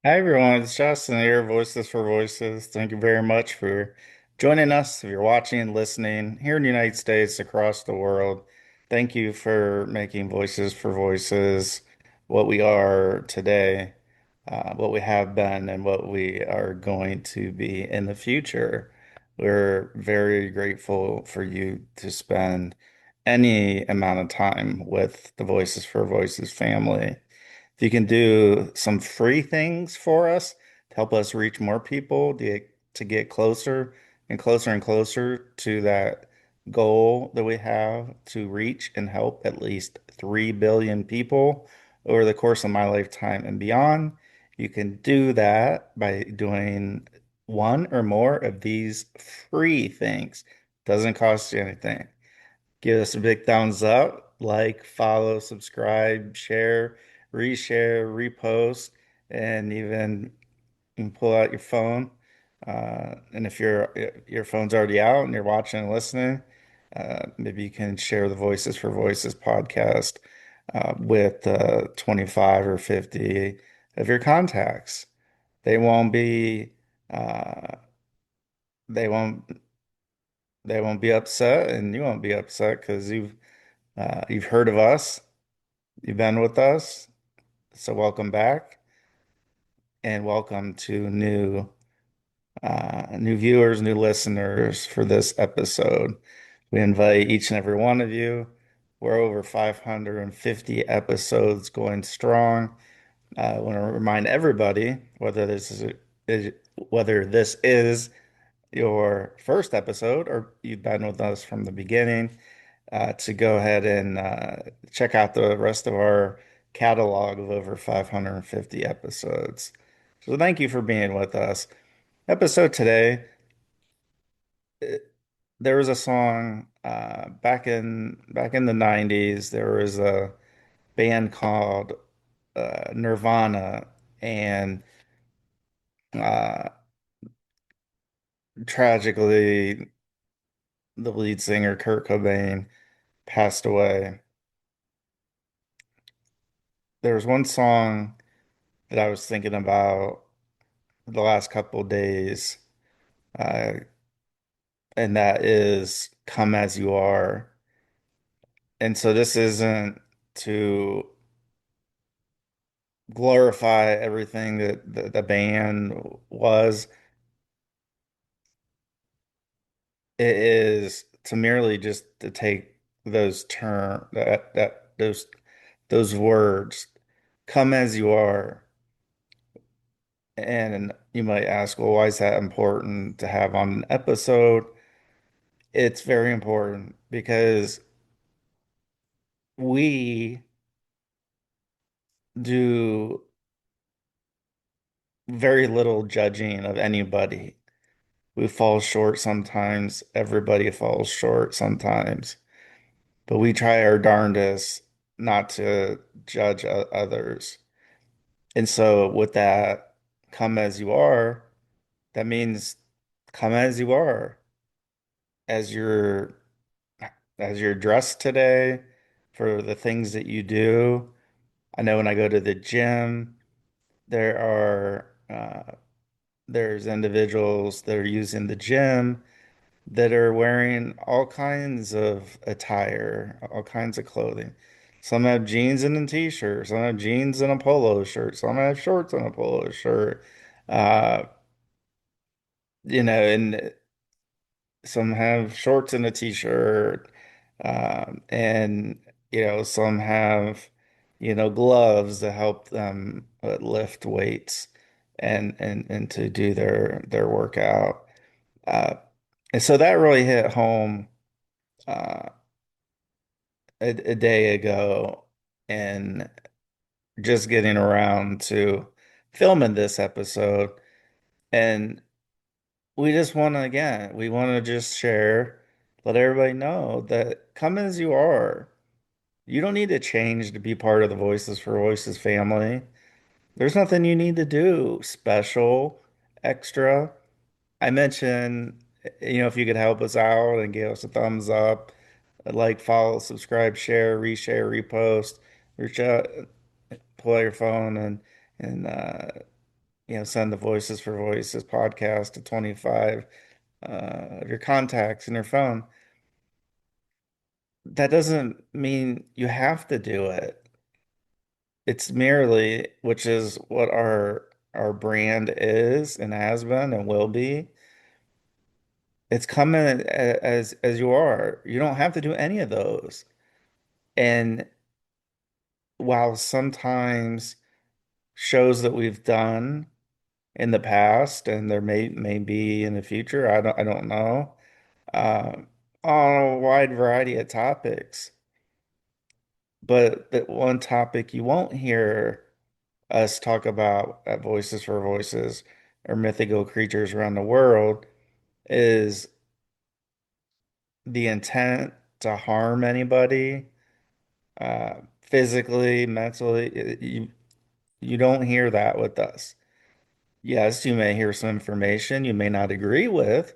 Hi everyone, it's Justin here, Voices for Voices. Thank you very much for joining us. If you're watching, listening here in the United States, across the world, thank you for making Voices for Voices what we are today, what we have been, and what we are going to be in the future. We're very grateful for you to spend any amount of time with the Voices for Voices family. If you can do some free things for us to help us reach more people, to get closer and closer to that goal that we have to reach and help at least 3 billion people over the course of my lifetime and beyond, you can do that by doing one or more of these free things. Doesn't cost you anything. Give us a big thumbs up, like, follow, subscribe, share, reshare, repost, and even you can pull out your phone. And if your phone's already out and you're watching and listening, maybe you can share the Voices for Voices podcast with 25 or 50 of your contacts. They won't be uh, they won't they won't be upset, and you won't be upset because you've heard of us. You've been with us. So welcome back and welcome to new viewers, new listeners for this episode. We invite each and every one of you. We're over 550 episodes going strong. I want to remind everybody whether this is your first episode or you've been with us from the beginning, to go ahead and check out the rest of our catalog of over 550 episodes. So thank you for being with us. Episode today, eh, there was a song back in the 90s. There was a band called Nirvana, and uh, tragically, the lead singer Kurt Cobain passed away. There was one song that I was thinking about the last couple of days, uh, and that is "Come as You Are." And so this isn't to glorify everything that the band was. It is to merely just to take those term that those words, "Come as you are." And you might ask, well, why is that important to have on an episode? It's very important because we do very little judging of anybody. We fall short sometimes. Everybody falls short sometimes. But we try our darndest not to judge others. And so with that, come as you are, that means come as you are, as you're as you're dressed today, for the things that you do. I know when I go to the gym, there are there's individuals that are using the gym that are wearing all kinds of attire, all kinds of clothing. Some have jeans and a t-shirt, some have jeans and a polo shirt, some have shorts and a polo shirt. Uh, and some have shorts and a t-shirt. And some have, gloves to help them lift weights and to do their workout. Uh, and so that really hit home uh, a day ago, and just getting around to filming this episode. And we want to just share, let everybody know that come as you are. You don't need to change to be part of the Voices for Voices family. There's nothing you need to do special, extra. I mentioned, if you could help us out and give us a thumbs up, like, follow, subscribe, share, reshare, repost, reach out, pull out your phone and send the Voices for Voices podcast to 25 of your contacts in your phone. That doesn't mean you have to do it. It's merely, which is what our brand is and has been and will be. It's coming as you are. You don't have to do any of those. And while sometimes shows that we've done in the past and there may be in the future, I don't know, uh, on a wide variety of topics. But the one topic you won't hear us talk about at Voices for Voices or mythical creatures around the world is the intent to harm anybody, physically, mentally. You don't hear that with us. Yes, you may hear some information you may not agree with.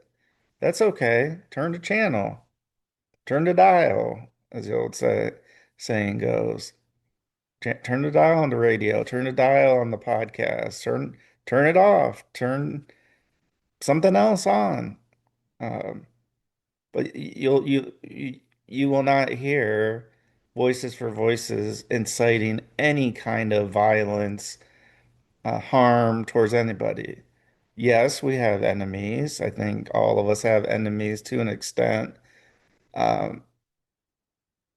That's okay. Turn the channel, turn the dial, as the old saying goes. Turn the dial on the radio, turn the dial on the podcast, turn it off, turn something else on. Um, but you will not hear Voices for Voices inciting any kind of violence, harm towards anybody. Yes, we have enemies. I think all of us have enemies to an extent. Um,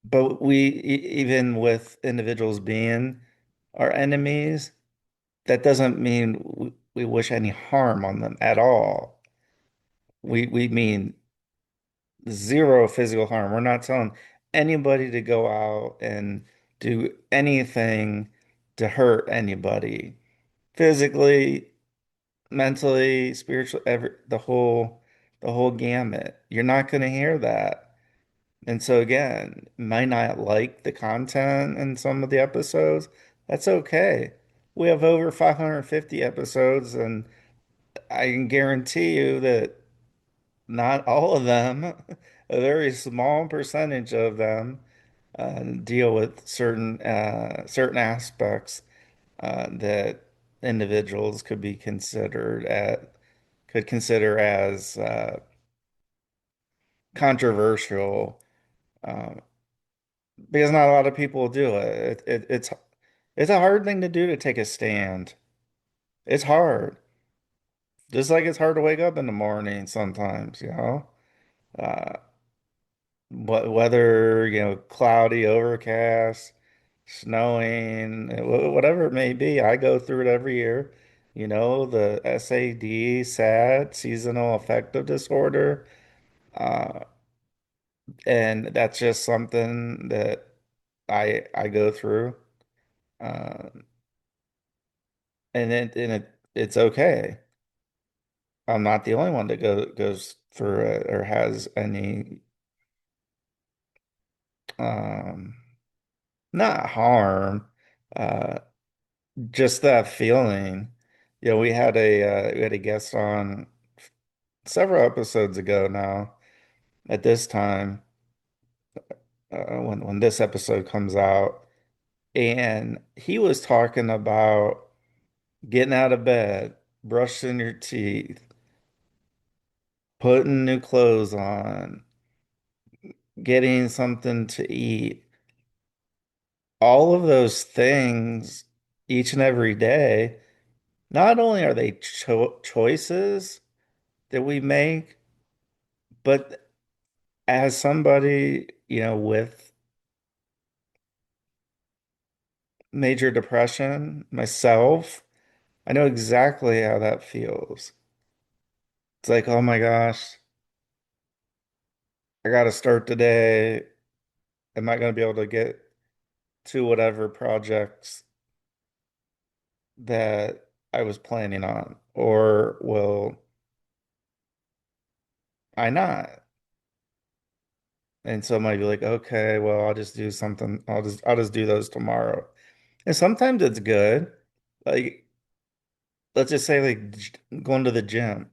but even with individuals being our enemies, that doesn't mean we wish any harm on them at all. We mean zero physical harm. We're not telling anybody to go out and do anything to hurt anybody physically, mentally, spiritually, the whole gamut. You're not going to hear that. And so again, might not like the content in some of the episodes. That's okay. We have over 550 episodes, and I can guarantee you that not all of them, a very small percentage of them, deal with certain aspects that individuals could consider as controversial, uh, because not a lot of people do it. It's a hard thing to do to take a stand. It's hard, just like it's hard to wake up in the morning sometimes, you know. Uh, whether, cloudy, overcast, snowing, whatever it may be, I go through it every year. The SAD, SAD, seasonal affective disorder. Uh, and that's just something that I go through. Uh, it's okay. I'm not the only one that goes through it or has any um not harm. Uh just that feeling. We had a guest on several episodes ago now at this time, when this episode comes out, and he was talking about getting out of bed, brushing your teeth, putting new clothes on, getting something to eat. All of those things each and every day, not only are they choices that we make, but as somebody, with major depression myself, I know exactly how that feels. It's like, oh my gosh, I got to start today. Am I going to be able to get to whatever projects that I was planning on? Or will I not? And so I might be like, okay, well, I'll just do something. I'll just do those tomorrow. And sometimes it's good. Like, let's just say like going to the gym.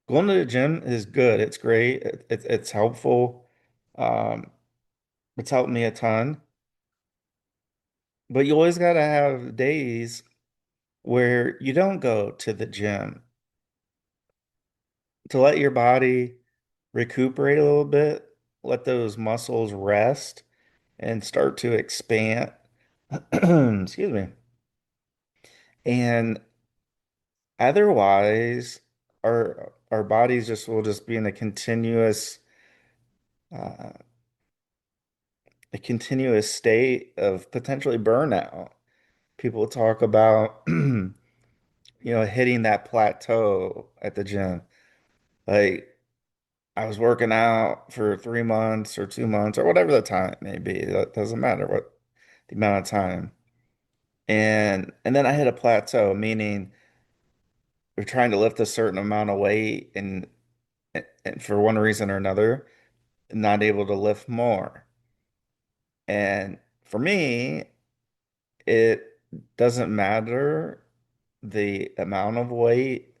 Going to the gym is good. It's great. It's helpful. Um, it's helped me a ton. But you always gotta have days where you don't go to the gym to let your body recuperate a little bit, let those muscles rest and start to expand. Excuse me. And otherwise, our bodies just will just be in uh, a continuous state of potentially burnout. People talk about, hitting that plateau at the gym. Like I was working out for 3 months or 2 months or whatever the time may be. That doesn't matter what the amount of time. And then I hit a plateau, meaning we're trying to lift a certain amount of weight and for one reason or another, not able to lift more. And for me, it doesn't matter the amount of weight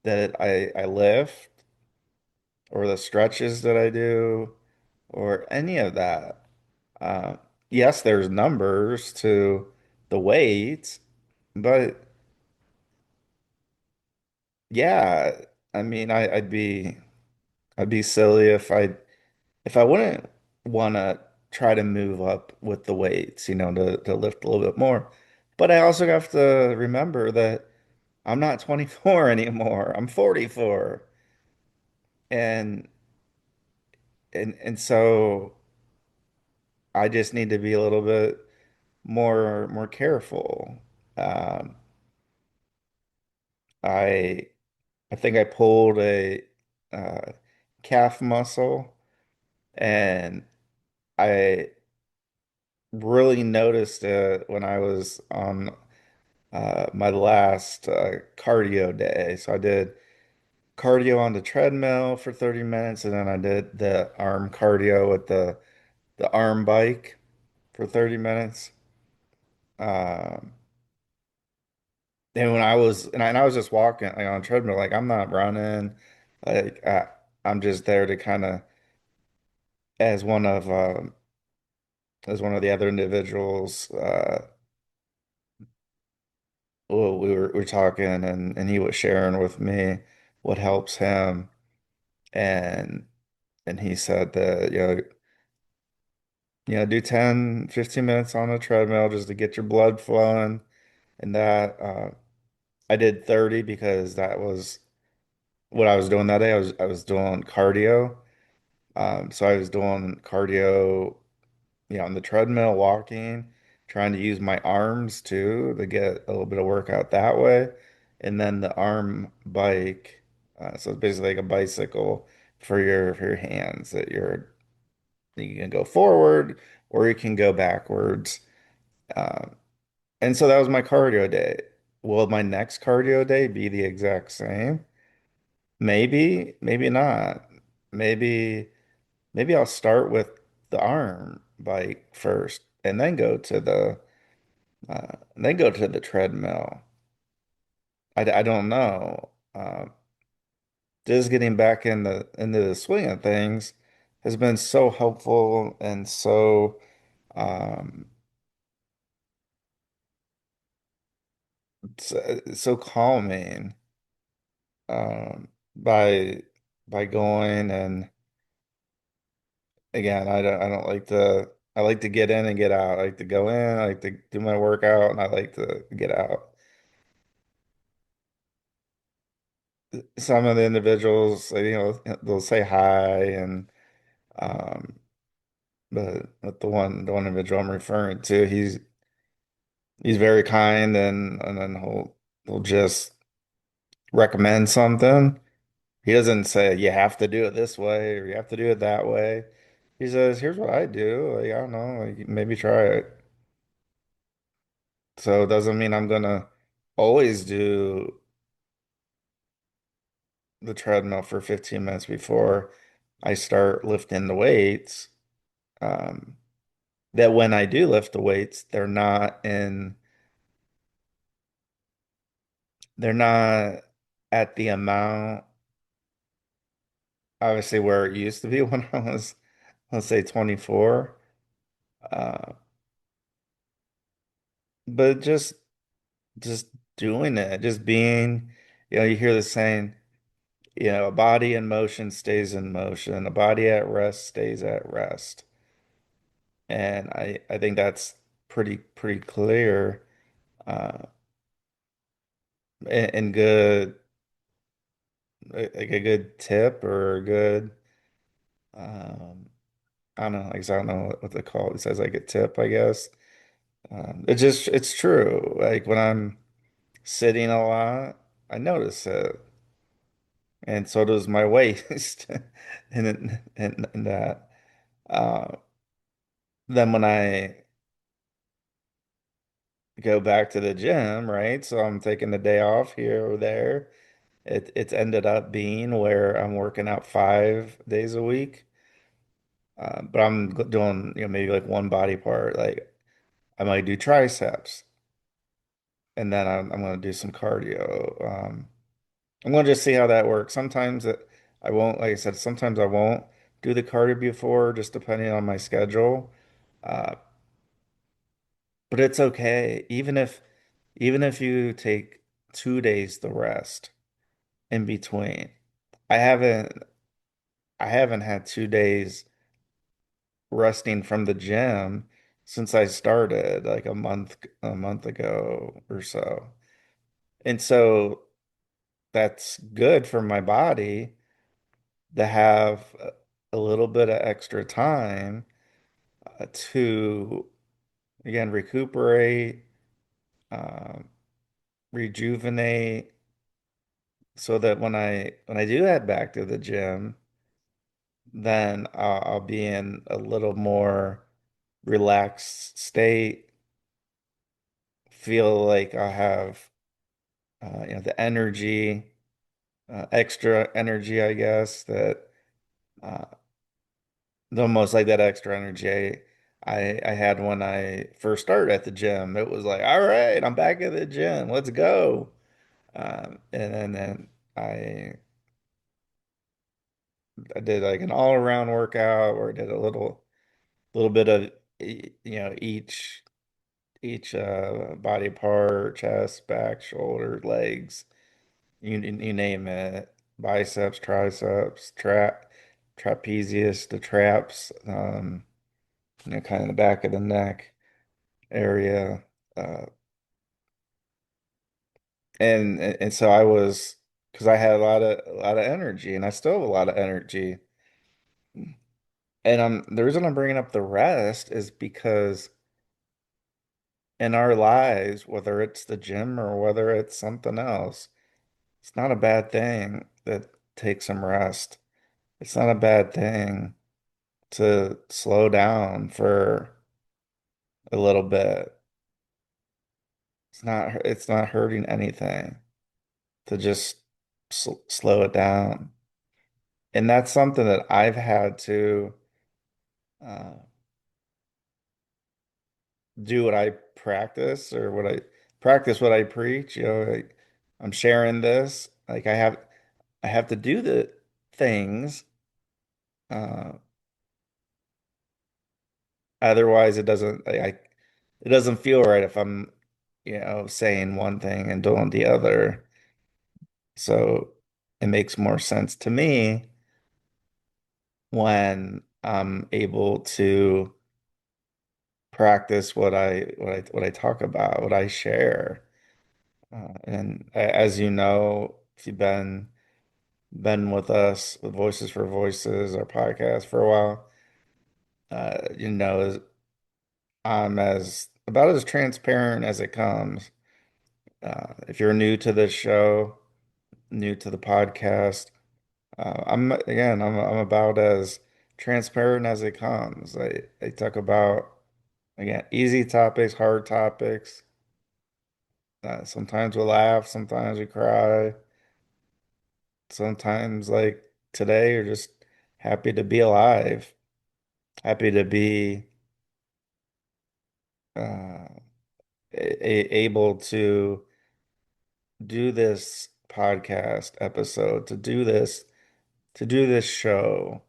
that I lift or the stretches that I do or any of that. Uh, yes, there's numbers to the weights, but yeah, I mean, I'd be silly if I wouldn't want to try to move up with the weights, to lift a little bit more. But I also have to remember that I'm not 24 anymore. I'm 44. And and so I just need to be a little bit more careful. Um, I I think I pulled a uh, calf muscle, and I really noticed it when I was on my last cardio day. So I did cardio on the treadmill for 30 minutes, and then I did the arm cardio with the arm bike for 30 minutes. Um, and when I was and I was just walking like on a treadmill, like I'm not running, like I'm just there to kind of as one of the other individuals. Well, we were talking, and he was sharing with me what helps him, and he said that do 10, 15 minutes on a treadmill just to get your blood flowing, and that I did 30 because that was what I was doing that day. I was doing cardio. So I was doing cardio, on the treadmill, walking, trying to use my arms too to get a little bit of workout that way. And then the arm bike, so it's basically like a bicycle for your hands that you can go forward or you can go backwards. Um, and so that was my cardio day. Will my next cardio day be the exact same? Maybe, maybe not. Maybe. Maybe I'll start with the arm bike first and then go to the treadmill. I don't know. Just getting back into the swing of things has been so helpful and um, so calming by going and again I don't like to I like to get in and get out. I like to go in, I like to do my workout, and I like to get out. Some of the individuals, they'll say hi and um but the one individual I'm referring to, he's very kind and then he'll just recommend something. He doesn't say you have to do it this way or you have to do it that way. He says, here's what I do. Like, I don't know, like maybe try it. So it doesn't mean I'm gonna always do the treadmill for 15 minutes before I start lifting the weights. Um, that when I do lift the weights, they're not at the amount, obviously, where it used to be when I was, let's say, 24. Uh, but just doing it, just being, you hear the saying, a body in motion stays in motion, a body at rest stays at rest. And I think that's pretty clear, uh, and good, like a good tip or a good, um, I don't know, like, I don't know what they call it. It says like a tip, I guess. It's true. Like when I'm sitting a lot, I notice it, and so does my waist, and that. Uh, then when I go back to the gym, right? So I'm taking the day off here or there. It's ended up being where I'm working out 5 days a week, but I'm doing maybe like one body part. Like I might do triceps, and then I'm going to do some cardio. I'm going to just see how that works. I won't, like I said, sometimes I won't do the cardio before, just depending on my schedule. Uh, but it's okay, even if you take 2 days to rest in between. I haven't I haven't had 2 days resting from the gym since I started like a month ago or so. And so that's good for my body to have a little bit of extra time to again recuperate, um, rejuvenate, so that when I do head back to the gym, then I'll be in a little more relaxed state, feel like I have the energy, extra energy, I guess, that uh, almost like that extra energy I had when I first started at the gym. It was like, all right, I'm back at the gym, let's go. And then I did like an all around workout where I did a little bit of each body part, chest, back, shoulder, legs, you name it, biceps, triceps, trapezius, the traps, kind of the back of the neck area, uh, and so I was, because I had a lot of energy, and I still have a lot of energy, and the reason I'm bringing up the rest is because in our lives, whether it's the gym or whether it's something else, it's not a bad thing that take some rest. It's not a bad thing to slow down for a little bit. It's not hurting anything to just slow it down. And that's something that I've had to uh, do what I practice, or what I practice what I preach. Like, I'm sharing this. Like I have to do the things. Uh, Otherwise, it doesn't feel right if I'm, saying one thing and doing the other. So it makes more sense to me when I'm able to practice what I talk about, what I share. And as you know, if you've been with us with Voices for Voices, our podcast for a while, I'm as about as transparent as it comes. If you're new to this show, new to the podcast, I'm about as transparent as it comes. I talk about, again, easy topics, hard topics. Sometimes we laugh, sometimes we cry, sometimes like today, you're just happy to be alive, happy to be uh, able to do this podcast episode, to do this show,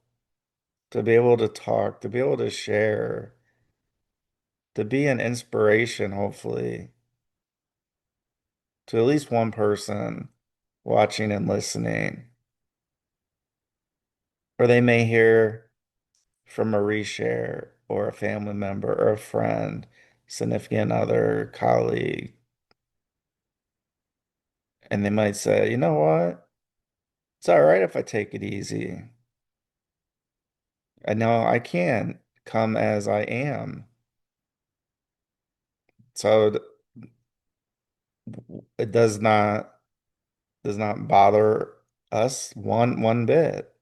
to be able to talk, to be able to share, to be an inspiration, hopefully, to at least one person watching and listening, or they may hear from a reshare or a family member or a friend, significant other, colleague, and they might say, you know what? It's all right if I take it easy. I know I can come as I am. So it does not bother us one bit.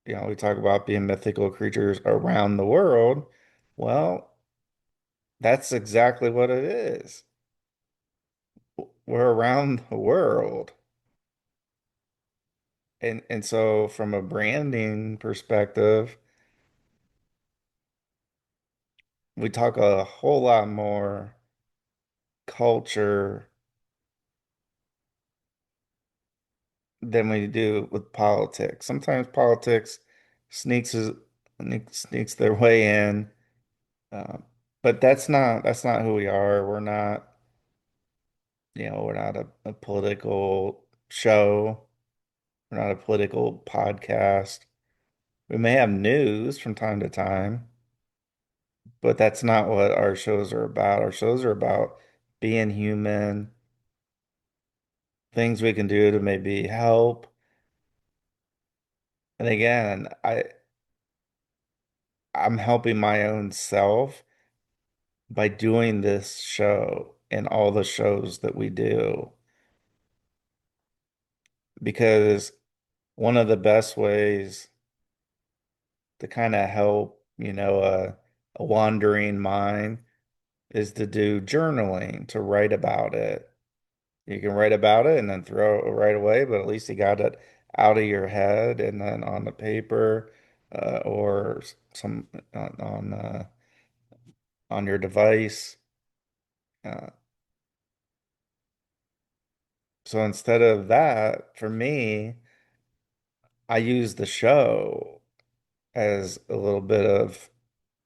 We talk about being mythical creatures around the world. Well, that's exactly what it is. We're around the world. And so from a branding perspective, we talk a whole lot more culture than we do with politics. Sometimes politics sneaks sneaks their way in, uh, but that's not who we are. We're not a political show. We're not a political podcast. We may have news from time to time, but that's not what our shows are about. Our shows are about being human, things we can do to maybe help. And again, I'm helping my own self by doing this show and all the shows that we do, because one of the best ways to kind of help, a wandering mind is to do journaling, to write about it. You can write about it and then throw it right away, but at least you got it out of your head and then on the paper, or some on your device. Uh, so instead of that, for me, I use the show as a little bit of,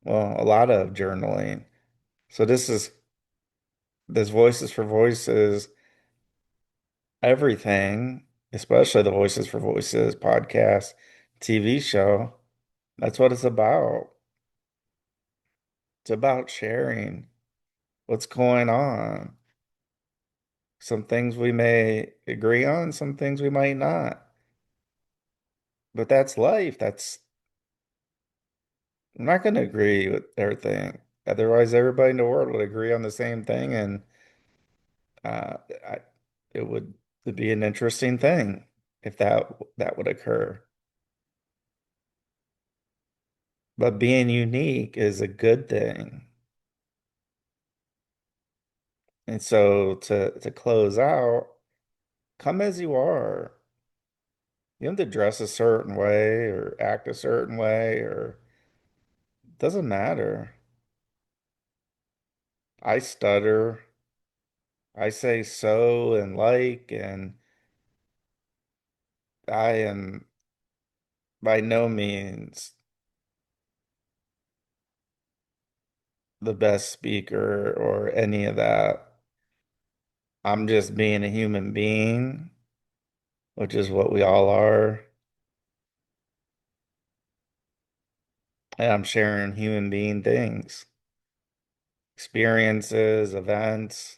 well, a lot of journaling. So this Voices for Voices, everything, especially the Voices for Voices podcast, TV show. That's what it's about. It's about sharing what's going on. Some things we may agree on, some things we might not. But that's life. I'm not going to agree with everything. Otherwise, everybody in the world would agree on the same thing, and uh, I, it would be an interesting thing if that would occur. But being unique is a good thing. And so to close out, come as you are. You don't have to dress a certain way or act a certain way, or doesn't matter. I stutter. I say so and like, and I am by no means the best speaker or any of that. I'm just being a human being, which is what we all are. And I'm sharing human being things, experiences, events,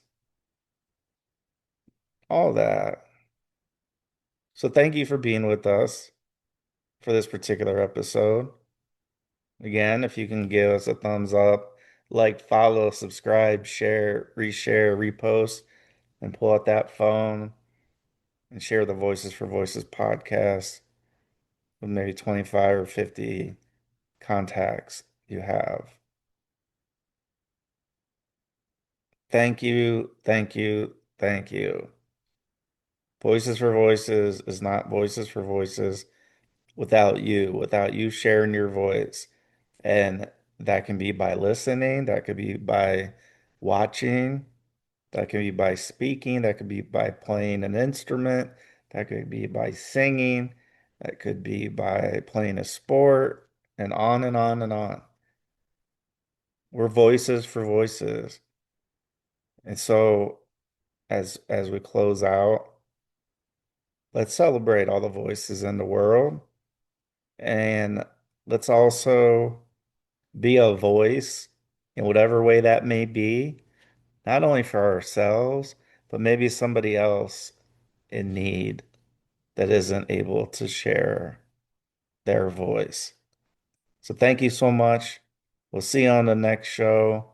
all that. So thank you for being with us for this particular episode. Again, if you can give us a thumbs up, like, follow, subscribe, share, reshare, repost, and pull out that phone and share the Voices for Voices podcast with maybe 25 or 50 contacts you have. Thank you, thank you, thank you. Voices for Voices is not Voices for Voices without you sharing your voice. And that can be by listening, that could be by watching, that could be by speaking, that could be by playing an instrument, that could be by singing, that could be by playing a sport, and on and on and on. We're voices for voices. And so as we close out, let's celebrate all the voices in the world, and let's also be a voice in whatever way that may be, not only for ourselves, but maybe somebody else in need that isn't able to share their voice. So thank you so much. We'll see you on the next show.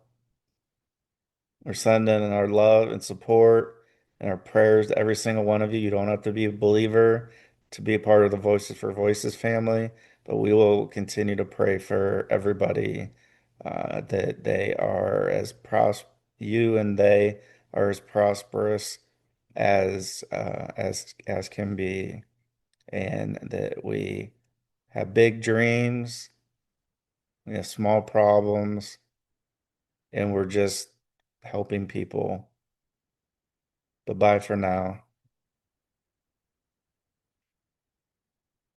We're sending our love and support and our prayers to every single one of you. You don't have to be a believer to be a part of the Voices for Voices family, but we will continue to pray for everybody that they are you and they are as prosperous as can be, and that we have big dreams, we have small problems, and we're just helping people. Bye bye for now.